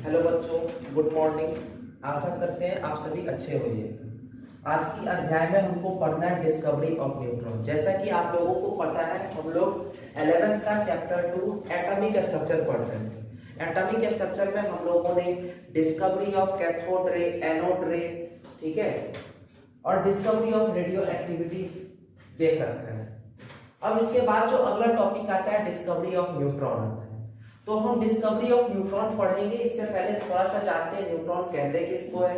Hello बच्चों, good morning. आशा करते हैं आप सभी अच्छे होंगे। आज की अध्याय में हमको पढ़ना है डिस्कवरी ऑफ न्यूट्रॉन। जैसा कि आप लोगों को पता है, हम लोग 11th का चैप्टर 2 एटॉमिक स्ट्रक्चर पढ़ रहे हैं। एटॉमिक स्ट्रक्चर में हम लोगों ने discovery of cathode ray, anode रे, ठीक है, और डिस्कवरी ऑफ रेडियो एक्टिविटी देख रखा है। अब इसके बाद जो अगला टॉपिक आता है डिस्कवरी ऑफ न्यूट्रॉन आता है। तो हम डिस्कवरी ऑफ न्यूट्रॉन पढ़ेंगे। इससे पहले थोड़ा सा जानते हैं न्यूट्रॉन कहते किसको है,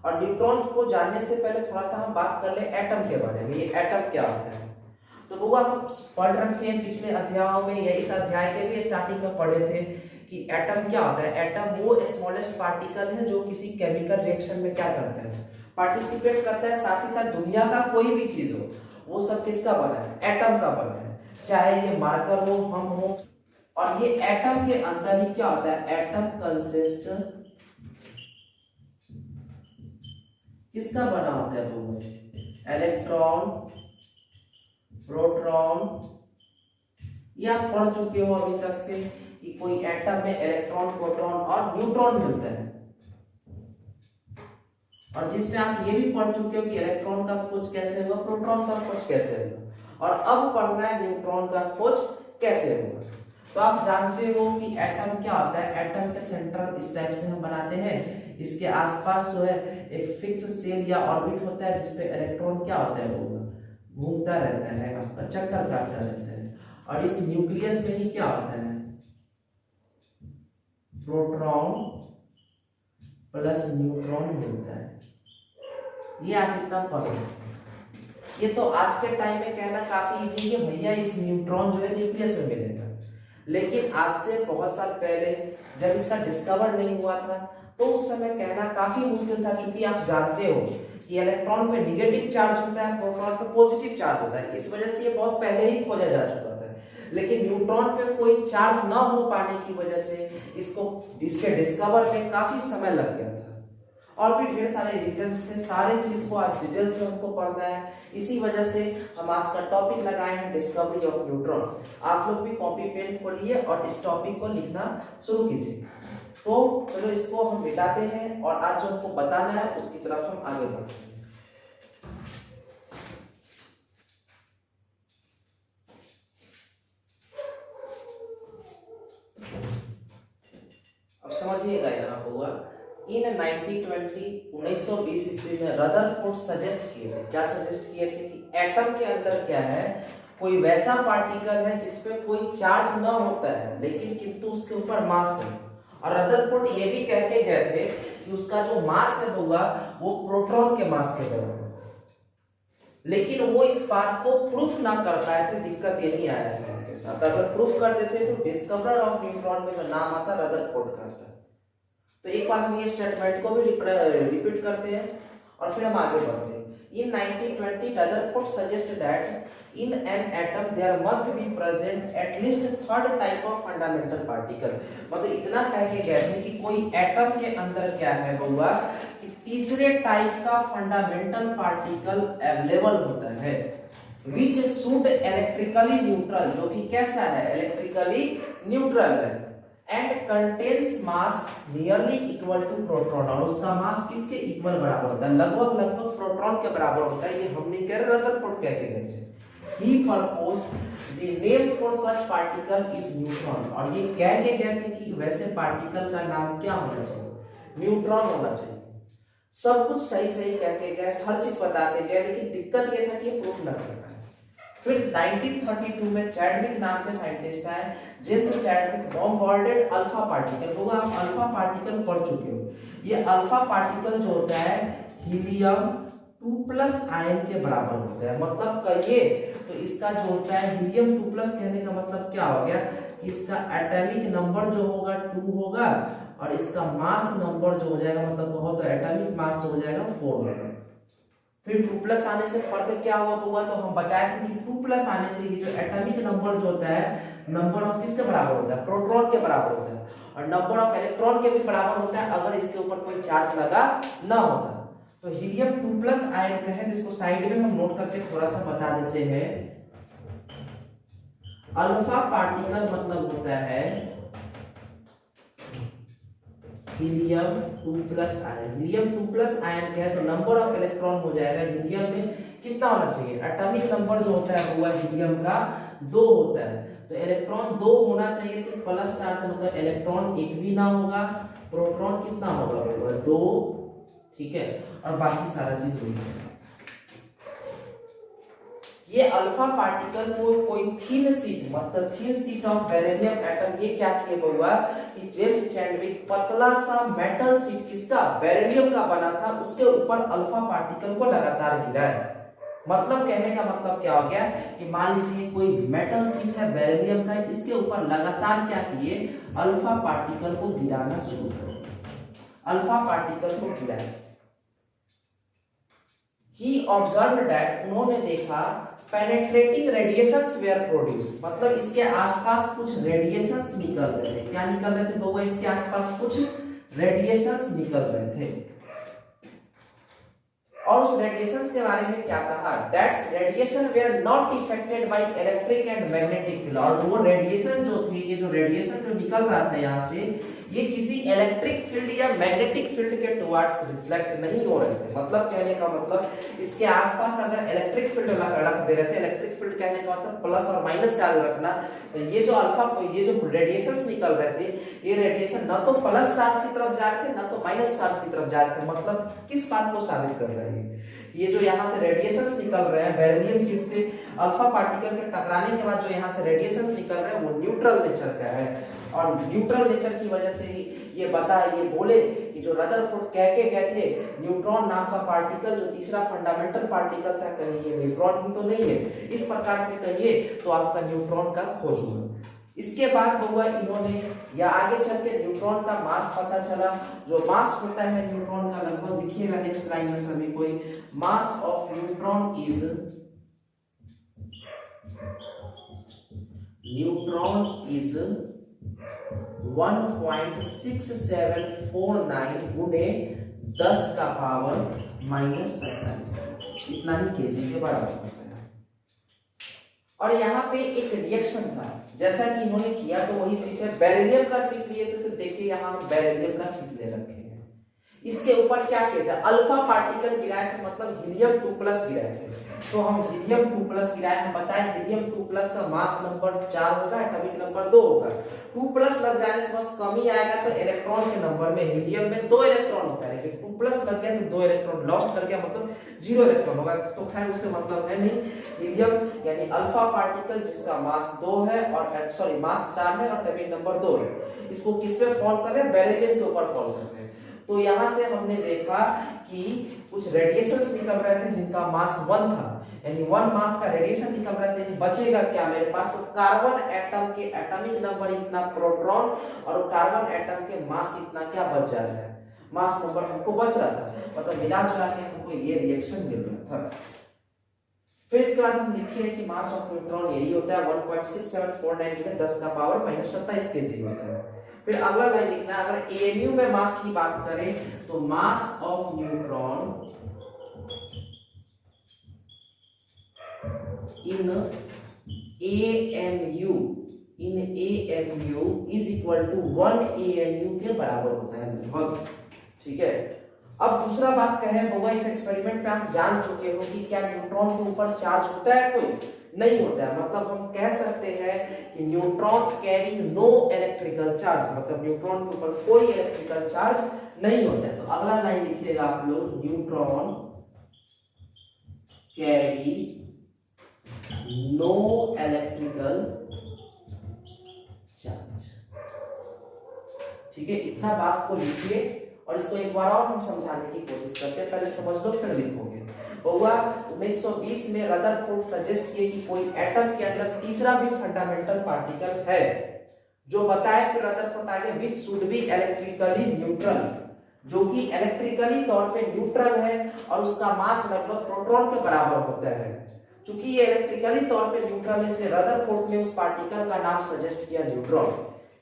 और न्यूट्रॉन को जानने से पहले थोड़ा सा हम बात कर ले एटम के बारे में। ये एटम क्या होता है, तो वो हम पढ़ रखे हैं पिछले अध्यायों में, या इस अध्याय के भी स्टार्टिंग में पढ़े थे कि एटम क्या होता है। एटम वो स्मॉलेस्ट पार्टिकल है जो किसी केमिकल रिएक्शन में क्या करता है, पार्टिसिपेट करता है। साथ ही साथ दुनिया का कोई भी चीज हो, वो सब किसका बना है, एटम का बना है। चाहे ये मार्कर हो, हम हो, और ये एटम के अंदर ही क्या होता है, एटम कंसिस्ट किसका बना होता है, वो इलेक्ट्रॉन, प्रोटॉन। ये आप पढ़ चुके हो अभी तक से कि कोई एटम में इलेक्ट्रॉन, प्रोटॉन और न्यूट्रॉन मिलता है। और जिसमें आप ये भी पढ़ चुके हो कि इलेक्ट्रॉन का खोज कैसे होगा, प्रोटॉन का खोज कैसे होगा, और अब पढ़ना है न्यूट्रॉन का खोज कैसे होगा। तो आप जानते हो कि एटम क्या होता है। एटम के सेंटर इस टाइप से हम बनाते हैं, इसके आसपास जो है एक फिक्स सेल या ऑर्बिट होता है जिसपे इलेक्ट्रॉन क्या होता है, वो घूमता रहता है, आपका चक्कर काटता रहता है। और इस न्यूक्लियस में ही क्या होता है, प्रोटॉन प्लस न्यूट्रॉन मिलता है। ये आप इतना पढ़ो। ये तो आज के टाइम में कहना काफी इजी है, भैया इस न्यूट्रॉन जो है न्यूक्लियस में मिलेगा। लेकिन आज से बहुत साल पहले जब इसका डिस्कवर नहीं हुआ था, तो उस समय कहना काफी मुश्किल था। चूंकि आप जानते हो कि इलेक्ट्रॉन पे नेगेटिव चार्ज होता है, प्रोटॉन पे पॉजिटिव चार्ज होता है, इस वजह से ये बहुत पहले ही खोजा जा चुका था। लेकिन न्यूट्रॉन पे कोई चार्ज ना हो पाने की वजह से इसके डिस्कवर में काफी समय लग गया था। और भी ढेर सारे रीजंस थे, सारे चीज को आज डिटेल से हमको पढ़ना है। इसी वजह से हम आज का टॉपिक लगाए हैं डिस्कवरी ऑफ न्यूट्रॉन। आप लोग भी कॉपी पेन खोलिए और इस टॉपिक को लिखना शुरू कीजिए। तो चलो इसको हम मिटाते हैं, और आज जो हमको बताना है उसकी तरफ हम आगे बढ़ते हैं। अब समझिएगा, यहाँ होगा इन 1920 ईस्वी में रदरफोर्ड सजेस्ट किए थे। क्या सजेस्ट किए थे कि एटम के अंदर क्या है, कोई वैसा पार्टिकल है जिसपे कोई चार्ज ना होता है, लेकिन किंतु उसके ऊपर मास है। और रदरफोर्ड ये भी कह के गए थे कि उसका जो मास है होगा वो प्रोटॉन के मास के बराबर। लेकिन वो इस बात को प्रूफ ना कर पाए थे, दिक्कत यही आया था उनके साथ। अगर प्रूफ कर देते तो डिस्कवरर ऑफ न्यूट्रॉन में जो नाम आता रदरफोर्ड का आता। तो एक बार हम ये स्टेटमेंट को भी रिपीट करते हैं और फिर हम आगे बढ़ते हैं। In 1920, Rutherford suggested that in an atom there must be present at least third type of fundamental particle। मतलब इतना कह के गए थे कि कोई एटम के अंदर क्या है होगा कि तीसरे टाइप का फंडामेंटल पार्टिकल अवेलेबल होता है, which should electrically neutral, जो कि कैसा है, इलेक्ट्रिकली न्यूट्रल है, and contains mass nearly equal to proton, और उसका मास किसके इक्वल बराबर होता है, लगभग लगभग प्रोटॉन के बराबर होता है। ये हम नहीं कह रहे, रदरफोर्ड कह के गए थे। He proposed the name for such particle is neutron, और ये कह के गए थे कि वैसे पार्टिकल का नाम क्या होना चाहिए, न्यूट्रॉन होना चाहिए। सब कुछ सही सही कह के गए, हर चीज बता के गए, लेकिन दिक्कत ये था कि ये प्रूफ न कर पाए। फिर 1932 में चैडविक नाम के साइंटिस्ट आए, James Chadwick bombarded alpha particle होगा। आप अल्फा पार्टिकल पढ़ चुके हो। ये अल्फा पार्टिकल जो होता है हीलियम 2+ आयन के बराबर होता है। मतलब कहिए तो इसका जो होता है हीलियम 2+ कहने का मतलब क्या हो गया कि इसका एटॉमिक नंबर जो होगा 2 होगा, और इसका मास नंबर जो हो जाएगा, मतलब कहो तो एटॉमिक मास जो हो जाएगा 4 होगा। फिर 2+ आने से फर्क क्या होगा, तो हम बताए थे कि 2+ आने से ये जो एटॉमिक नंबर जो होता है, नंबर ऑफ किसके बराबर होता है, प्रोटॉन के बराबर होता है, और नंबर ऑफ इलेक्ट्रॉन के भी बराबर होता है अगर इसके ऊपर कोई चार्ज लगा ना होता। तो हीलियम 2+ आयन कहे तो इसको साइड में हम नोट करके थोड़ा सा बता देते हैं। अल्फा पार्टिकल मतलब होता है helium 2 plus ion. Helium 2 plus ion क्या है, तो नंबर ऑफ इलेक्ट्रॉन हो जाएगा हीलियम में कितना होना चाहिए, एटॉमिक नंबर जो होता है वो हीलियम का 2 होता है, तो इलेक्ट्रॉन 2 होना चाहिए, लेकिन प्लस चार्ज मतलब इलेक्ट्रॉन एक भी ना होगा, प्रोटॉन कितना होगा 2, ठीक है, और बाकी सारा चीज वही है। ये अल्फा पार्टिकल को कोई थिन शीट मतलब thin sheet of beryllium atom, ये क्या किए हुआ कि जेम्स चैडविक पतला सा मेटल शीट किसका, बेरिलियम का बना था, उसके ऊपर अल्फा पार्टिकल को लगातार गिराया। मतलब कहने का मतलब क्या हो गया कि मान लीजिए कोई मेटल शीट है बेरिलियम का, इसके ऊपर लगातार क्या किए, अल्फा पार्टिकल को गिराना शुरू कर, अल्फा पार्टिकल को गिराया। He observed that, उन्होंने देखा penetrating radiations were produced, मतलब इसके आसपास कुछ रेडिएशंस निकल रहे थे। क्या निकल रहे थे बउआ, इसके आसपास कुछ रेडिएशंस निकल रहे थे, और उस रेडिएशंस के बारे में क्या कहा, that's radiation were not affected by electric and magnetic field, और वो रेडिएशन जो थी, ये जो रेडिएशन जो निकल रहा था यहाँ से, ये किसी इलेक्ट्रिक फील्ड या मैग्नेटिक फील्ड के टुवर्ड्स रिफ्लेक्ट नहीं हो रहे थे। मतलब कहने का मतलब इसके आसपास अगर इलेक्ट्रिक फील्ड रख दे रहे थे, इलेक्ट्रिक फील्ड कहने का मतलब प्लस और माइनस चार्ज रखना, तो ये जो अल्फा, ये जो रेडिएशंस निकल रहे थे, ये रेडिएशन ना तो प्लस चार्ज की तरफ जा रहे थे, ना तो माइनस चार्ज की तरफ जा रहे थे। मतलब किस बात को साबित कर रहे हैं, ये जो यहाँ से रेडिएशंस निकल रहे हैं बेरिलियम शीट से अल्फा पार्टिकल के टकराने के बाद जो यहाँ से रेडिएशंस निकल रहे हैं वो न्यूट्रल नेचर का है, और न्यूट्रल नेचर की वजह से ही ये ये बोले कि जो रदरफोर्ड कह के गए थे न्यूट्रॉन नाम का पार्टिकल जो तीसरा फंडामेंटल पार्टिकल था, कहीं ये न्यूट्रॉन ही तो नहीं है, इस प्रकार से कहिए तो आपका न्यूट्रॉन का खोज हुआ। इसके बाद हुआ इन्होंने या आगे चल के न्यूट्रॉन का मास पता चला, जो मास होता है न्यूट्रॉन का लगभग दिखिएगा नेक्स्ट लाइन में सभी कोई, मास ऑफ न्यूट्रॉन इज 1.6749 गुने 10 का पावर -27, इतना ही केजी के बराबर होता है। और यहाँ पे एक रिएक्शन था, जैसा कि इन्होंने किया तो वही चीज है, बेरिलियम का शीट लिए थे, तो देखिए यहाँ बेरिलियम का शीट ले रखे हैं, इसके ऊपर क्या किया था, अल्फा पार्टिकल गिराए थे, मतलब हीलियम 2 प्लस गिराए थे, तो हम हीलियम 2 प्लस गिराए, हम बताएं हीलियम 2 प्लस का मास नंबर 4 होगा, एटॉमिक नंबर 2 होगा, 2 प्लस लग जाने से बस कमी आएगा, तो इलेक्ट्रॉन के नंबर में हीलियम में 2 इलेक्ट्रॉन होता है, लेकिन 2 प्लस लग गया तो 2 इलेक्ट्रॉन लॉस्ट कर गया, मतलब 0 इलेक्ट्रॉन होगा, तो खैर उससे मतलब है नहीं। हीलियम यानी अल्फा पार्टिकल जिसका मास 2 है और सॉरी मास 4 है और एटॉमिक नंबर 2 है, इसको किस पे फॉल कर रहे हैं, बेरिलियम के ऊपर फॉल कर रहे हैं। तो यहाँ से हमने देखा कि कुछ रेडिएशंस निकल रहे थे जिनका मास 1 था, यानी 1 मास का रेडिएशन निकल रहा है, बचेगा क्या मेरे पास, तो कार्बन एटम के एटॉमिक नंबर इतना, प्रोटॉन और कार्बन एटम के मास इतना क्या बच जा रहा है, मास नंबर हमको बच रहा था, मतलब मिला जुला के हमको ये रिएक्शन मिल रहा था। फिर इसके बाद हम लिखिए कि मास ऑफ न्यूट्रॉन यही होता है 1.6749 में 10 का पावर -27 केजी होता है। फिर अगला लाइन लिखना है, अगर एएमयू में मास की बात करें तो mass of neutron in AMU is equal to 1 AMU के बराबर होता है लगभग, ठीक है। अब दूसरा बात कहें बउआ, इस एक्सपेरिमेंट में आप जान चुके हो कि क्या न्यूट्रॉन के ऊपर चार्ज होता है, कोई नहीं होता है, मतलब हम कह सकते हैं कि neutron carry no electrical charge, मतलब न्यूट्रॉन के ऊपर कोई इलेक्ट्रिकल चार्ज नहीं होता है। तो अगला लाइन लिखिएगा आप लोग, neutron carry no electrical charge, ठीक है। इतना बात को लिखिए और इसको एक बार और हम समझाने की कोशिश करते हैं, पहले समझ लो फिर लिखोगे। बउआ 1920 में रदरफोर्ड सजेस्ट किए कि कोई एटम के अंदर तीसरा भी फंडामेंटल पार्टिकल है, जो बताए फिर रदरफोर्ड आगे which should be electrically neutral, जो कि इलेक्ट्रिकली तौर पे न्यूट्रल है और उसका मास लगभग प्रोटॉन के बराबर होता है। चूंकि ये इलेक्ट्रिकली तौर पे न्यूट्रल है, इसलिए रदरफोर्ड ने उस पार्टिकल का नाम सजेस्ट किया न्यूट्रॉन।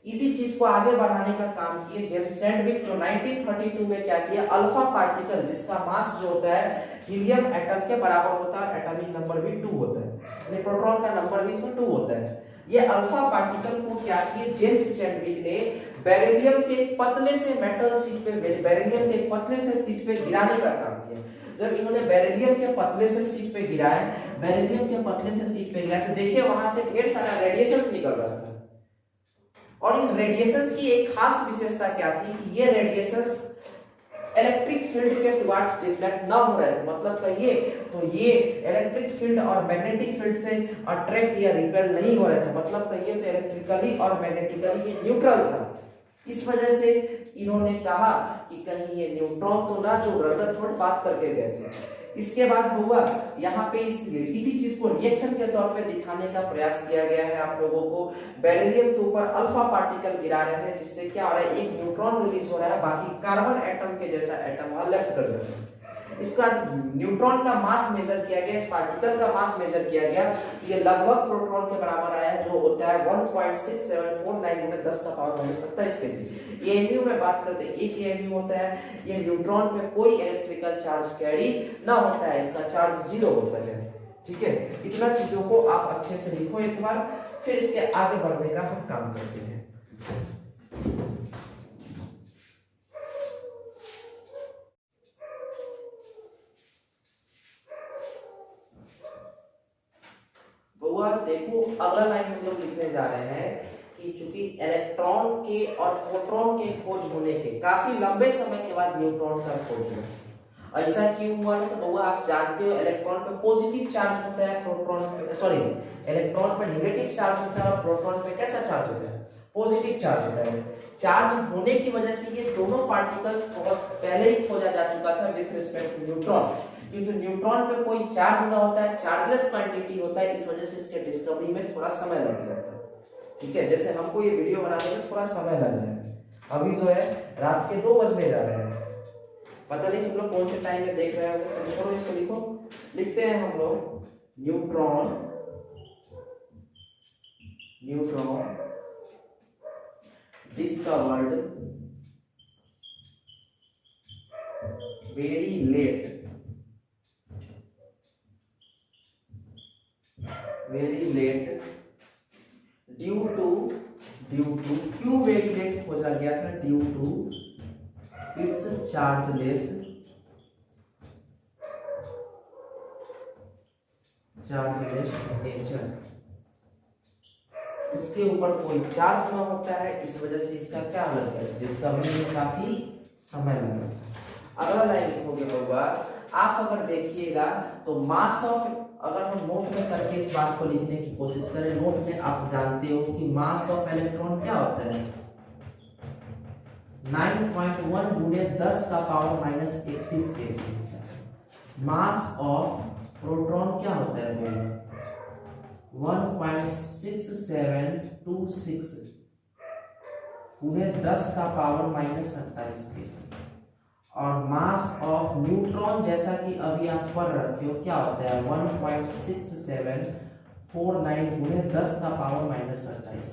इसी चीज को आगे बढ़ाने का काम किए जेम्स चैडविक, जो 1932 में क्या किया, अल्फा पार्टिकल जिसका मास जो होता है हीलियम एटम के बराबर होता है, एटॉमिक नंबर भी 2 होता है, यानी प्रोटॉन का नंबर भी इसमें 2 होता है, ये अल्फा पार्टिकल को क्या किए जेम्स चैडविक ने बेरिलियम के पतले से मेटल शीट पे बेरिलियम के पतले से शीट पे गिराने का काम किया। जब इन्होंने बेरिलियम के पतले से शीट पे गिराया, बेरिलियम के पतले से शीट पे गिराया तो देखिए वहां से ढेर सारा रेडिएशंस निकल रहा था। और इन रेडिएशंस की एक खास विशेषता क्या थी कि ये रेडिएशंस इलेक्ट्रिक फील्ड के टुवर्ड्स डिफ्लेक्ट ना हो रहे थे, मतलब कहिए तो ये इलेक्ट्रिक फील्ड और मैग्नेटिक फील्ड से अट्रैक्ट या रिपेल नहीं हो रहे थे, मतलब कहिए तो इलेक्ट्रिकली और मैग्नेटिकली ये न्यूट्रल था। इस वजह से इन्होंने कहा कि कहीं ये न्यूट्रॉन तो ना जो रदरफोर्ड बात करके गए थे। इसके बाद हुआ यहाँ पे इसी चीज को रिएक्शन के तौर पे दिखाने का प्रयास किया गया है। आप लोगों को बेरिलियम के ऊपर अल्फा पार्टिकल गिरा रहे हैं, जिससे क्या हो रहा है, एक न्यूट्रॉन रिलीज हो रहा है, बाकी कार्बन एटम के जैसा एटम वहां लेफ्ट कर रहे हैं। इसका न्यूट्रॉन का मास मेजर किया गया, इस पार्टिकल का मास मेजर किया गया, ये लगभग प्रोटॉन के बराबर आया है, जो होता है 1.6749 10 का पावर माइनस 27 केजी। एएमयू में बात करते हैं, एक एएमयू होता है, ये न्यूट्रॉन पे कोई इलेक्ट्रिकल चार्ज कैरी ना होता है, इसका चार्ज 0 होता है। ठीक है, इतना चीजों को आप अच्छे से लिखो एक बार, फिर इसके आगे बढ़ने का हम काम करते हैं। देखो अगला लाइन हम लोग लिखने जा रहे हैं कि चूंकि इलेक्ट्रॉन के और प्रोटॉन के खोज होने के काफी लंबे समय के बाद न्यूट्रॉन का खोज हुआ। ऐसा क्यों हुआ? तो बउआ आप जानते हो इलेक्ट्रॉन पे पॉजिटिव चार्ज होता है, प्रोटॉन पे सॉरी इलेक्ट्रॉन पे नेगेटिव चार्ज होता है और प्रोटॉन पे कैसा चार्ज होता है? पॉजिटिव चार्ज होता है। चार्ज होने की वजह से ये दोनों पार्टिकल्स बहुत पहले ही खोजा जा चुका था विद रिस्पेक्ट टू न्यूट्रॉन, क्योंकि न्यूट्रॉन पे कोई चार्ज ना होता है, चार्जलेस क्वांटिटी होता है, इस वजह से इसके डिस्कवरी में थोड़ा समय लग गया था। ठीक है, जैसे हमको ये वीडियो बनाने में थोड़ा समय लग गया है। अभी जो है रात के 2 बजने जा रहे हैं, पता नहीं तुम लोग कौन से टाइम में देख रहे हो। चलो छोड़ो इसको, लिखो, लिखते हैं हम लोग neutron discovered very late due to क्यों वेरी लेट खोजा गया था? Due to its chargeless nature. इसके ऊपर कोई चार्ज ना होता है, इस वजह से इसका क्या लग है, डिस्कवरी में काफी समय लगा। अगला लाइन लिखोगे होगा, आप अगर देखिएगा तो मास ऑफ, अगर हम नोट में करके इस बात को लिखने की कोशिश करें, नोट में आप जानते हो कि मास ऑफ इलेक्ट्रॉन क्या होता है? 9.1 गुणे 10 का पावर माइनस 31 केजी होता है। मास ऑफ प्रोटॉन क्या होता है बोलो? 1.6726 गुणे 10 का पावर माइनस 27 केजी। और मास ऑफ न्यूट्रॉन जैसा कि अभी आप पढ़ रखे हो क्या होता है? 1.6749 गुणे 10 का पावर माइनस 27।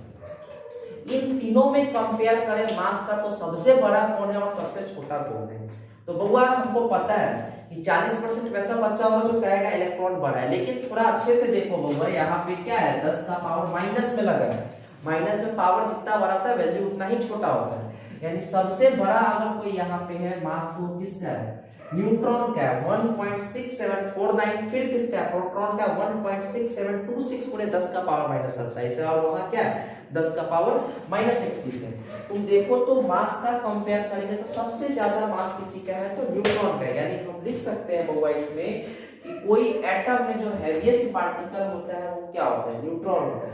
इन तीनों में कंपेयर करें मास का, तो सबसे बड़ा कौन है और सबसे छोटा कौन है? तो बउआ हमको पता है कि 40% वैसा बच्चा होगा जो कहेगा इलेक्ट्रॉन बड़ा है, लेकिन थोड़ा अच्छे से देखो बउआ, यहाँ पे क्या है? 10 का पावर माइनस में लगा है, माइनस में पावर जितना बड़ा होता है वैल्यू उतना ही छोटा होता है। यानी सबसे बड़ा अगर कोई यहाँ पे है मास, तो किसका है? न्यूट्रॉन का 1.6749, फिर किसका? प्रोटॉन का 1.6726 गुणे 10 का पावर माइनस 27 है, और वहां क्या है? 10 का पावर माइनस 31 है। तुम देखो तो मास का कंपेयर करेंगे तो सबसे ज्यादा मास किसी का है? तो न्यूट्रॉन का। यानी हम लिख सकते हैं बउआ इसमें कि कोई एटम में जो हैवीएस्ट पार्टिकल होता है वो क्या होता है? न्यूट्रॉन होता है।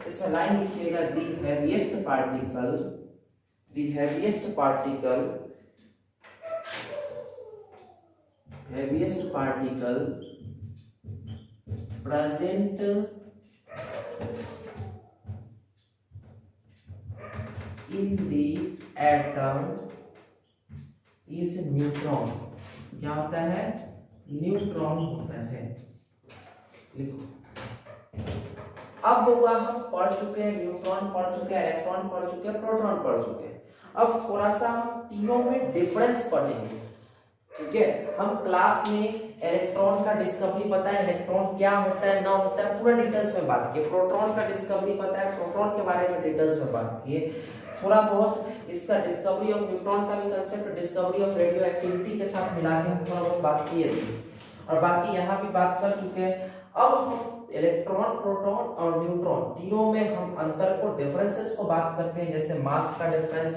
इसमें लाइन लिखिएगा, the heaviest particle present in the atom is neutron। क्या होता है? न्यूट्रॉन होता है। लिखो। अब बउआ हम पढ़ चुके हैं, न्यूट्रॉन पढ़ चुके हैं, इलेक्ट्रॉन पढ़ चुके हैं, प्रोटॉन पढ़ चुके हैं। अब थोड़ा सा हम तीनों में डिफरेंस पढ़ेंगे। ठीक है, हम क्लास में इलेक्ट्रॉन का डिस्कवरी पता है, इलेक्ट्रॉन क्या होता है ना होता है पूरा डिटेल्स में बात की। प्रोटॉन का डिस्कवरी पता है, प्रोटॉन के बारे में डिटेल्स में बात की। थोड़ा बहुत इसका डिस्कवरी ऑफ न्यूट्रॉन का भी concept, discovery of radio activity के साथ मिला के हम थोड़ा बहुत बात किए थे, और बाकी यहाँ भी बात कर चुके हैं। अब हम इलेक्ट्रॉन, प्रोटॉन और न्यूट्रॉन तीनों में हम अंतर को, डिफरेंसेस को बात करते हैं, जैसे मास का डिफरेंस,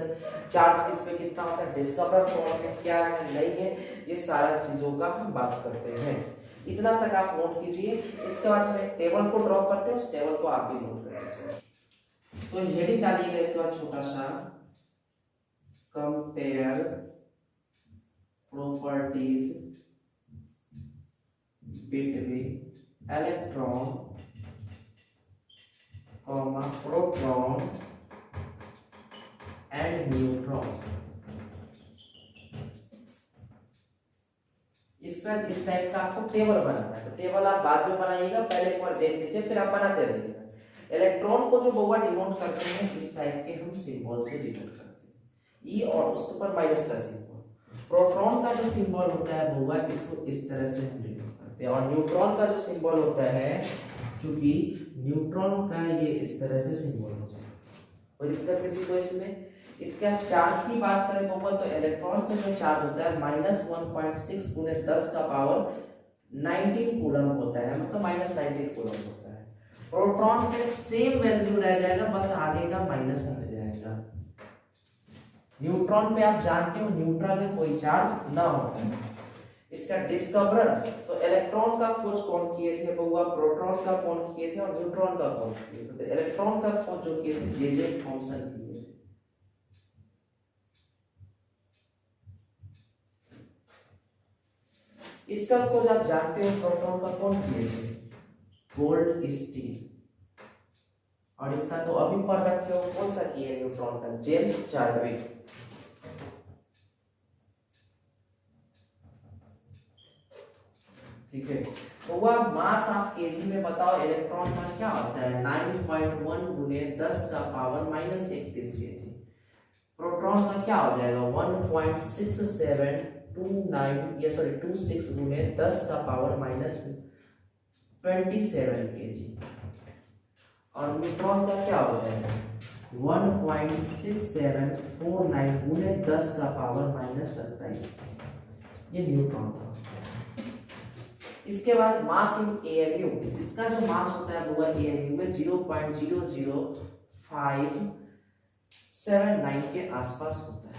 चार्ज किस पे कितना होता है, डिस्कवर कौन है, क्या है नहीं है, ये सारा चीजों का हम बात करते हैं। इतना तक आप नोट कीजिए। इसके बाद हम एक टेबल को ड्रॉ करते हैं, उस टेबल को आप भी नोट कर लीजिए। तो हेडिंग डालिएगा इसके बाद छोटा सा, compare properties between electron, proton and neutron. इस पर इस टाइप का आपको टेबल बनाना है, तो टेबल आप बाद में बनाइएगा, पहले एक बार देख लीजिए फिर आप बनाते रहिएगा। इलेक्ट्रॉन को जो बहुआ डिनोट करते हैं इस टाइप के हम सिंबल से डिनोट करते हैं, ई और उसके ऊपर माइनस का सिंबल। प्रोटॉन का जो सिंबल होता है बहुआ, इसको इस तरह से हम डिनोट करते हैं, और न्यूट्रॉन का जो सिंबल होता है, क्योंकि न्यूट्रॉन का ये इस तरह से सिंबल होता है। कोई दिक्कत किसी को इसमें? इसका चार्ज की बात करें तो इलेक्ट्रॉन पे जो चार्ज होता है -1.6 गुने 10 का पावर 19 कूलम होता है, मतलब -19 कूलम होता है। प्रोटॉन पे सेम वैल्यू रह जाएगा, बस आगे का माइनस हट जाएगा। न्यूट्रॉन पे आप जानते हो न्यूट्रल में कोई चार्ज ना होता है। इसका डिस्कवरर तो इलेक्ट्रॉन का खोज कौन किए थे बउआ, प्रोटॉन का कौन किए थे और न्यूट्रॉन का कौन किए थे? तो इलेक्ट्रॉन का खोज जो किए थे जे थॉमसन किए थे। इसका खोज आप जानते हो प्रोटॉन का कौन किए थे? गोल्डस्टीन। और इसका तो अभी पढ़ रखे हो, कौन सा किए न्यूट्रॉन का? James Chadwick. ठीक है, तो वह मास ऑफ केजी में बताओ इलेक्ट्रॉन का क्या होता है? 9.1 गुने 10 का पावर -31 केजी। प्रोटॉन का क्या हो जाएगा? 1.6726 गुने 10 का पावर -27 केजी। और न्यूट्रॉन का क्या हो जाएगा? 1.6749 गुने 10 का पावर -27। ये न्यूट्रॉन का। इसके बाद मास इन एएमयू, इसका जो मास होता है वो एएमयू में 0.00579 के आसपास होता है।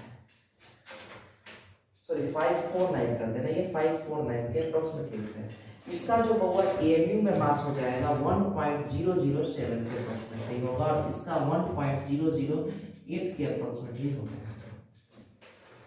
सॉरी 549 कर देना, ये 549 के अप्रोक्सीमेटली होता है। इसका जो होगा एएमयू में मास हो जाएगा 1.007 के अप्रोक्सीमेटली होगा, और इसका 1.008 के अप्रोक्सीमेटली होगा।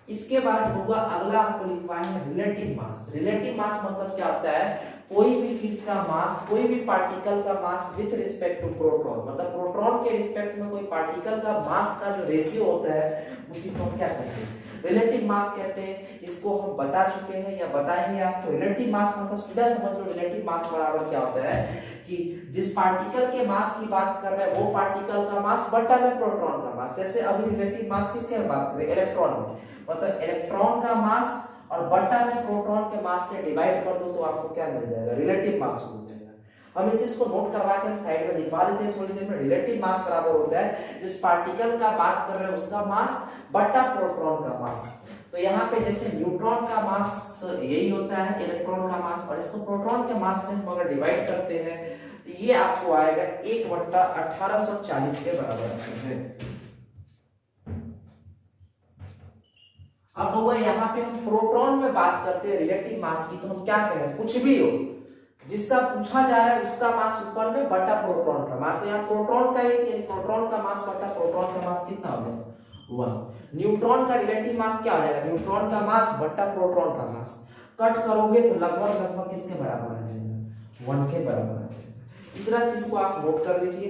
इसके बाद होगा अगला आपको लिखवाना है रिलेटिव मास। रिलेटिव मास मतलब क्या होता है? कोई भी चीज का मास, कोई भी पार्टिकल का मास विथ रिस्पेक्ट टू प्रोटॉन, मतलब प्रोटॉन के रिस्पेक्ट में कोई पार्टिकल का मास का जो रेशियो होता है उसी को हम क्या कहते हैं? रिलेटिव मास कहते हैं। इसको हम बता चुके हैं या बताएंगे आपको। रिलेटिव मास मतलब सीधा समझ लो, रिलेटिव मास बराबर क्या होता है कि जिस पार्टिकल के मास की बात कर रहे हैं वो पार्टिकल का मास बटा में प्रोटॉन का मास। जैसे अभी रिलेटिव मास किसके बात कर रहे हैं? इलेक्ट्रॉन में, मतलब इलेक्ट्रॉन का मास और बटा में प्रोटॉन के मास से डिवाइड कर दो तो आपको क्या मिल जाएगा? रिलेटिव मास मिल जाएगा। हम इस चीज को नोट करवा के हम साइड में लिखवा देते हैं थोड़ी देर में। रिलेटिव मास बराबर होता है जिस पार्टिकल का बात कर रहे हैं उसका मास बटा प्रोटॉन का मास। तो यहाँ पे जैसे न्यूट्रॉन का मास यही होता है, इलेक्ट्रॉन का मास, और इसको प्रोटॉन के मास से हम अगर डिवाइड करते हैं तो ये आपको आएगा 1/1840 के बराबर है। अब वो यहाँ पे हम प्रोटॉन में बात करते हैं रिलेटिव मास की, तो हम क्या करें? कुछ भी हो जिसका पूछा जा रहा है उसका मास ऊपर में बटा प्रोटॉन का मास। तो यहाँ प्रोटॉन का प्रोटॉन का मास बटा प्रोटॉन का मास कितना हो जाएगा? 1। न्यूट्रॉन का रिलेटिव मास क्या हो जाएगा? न्यूट्रॉन का मास बटा प्रोटॉन का मास। कट करोगे तो लगभग किसके बराबर आ जाएगा? 1 के बराबर आ जाएगा। इतना चीज को आप नोट कर लीजिए।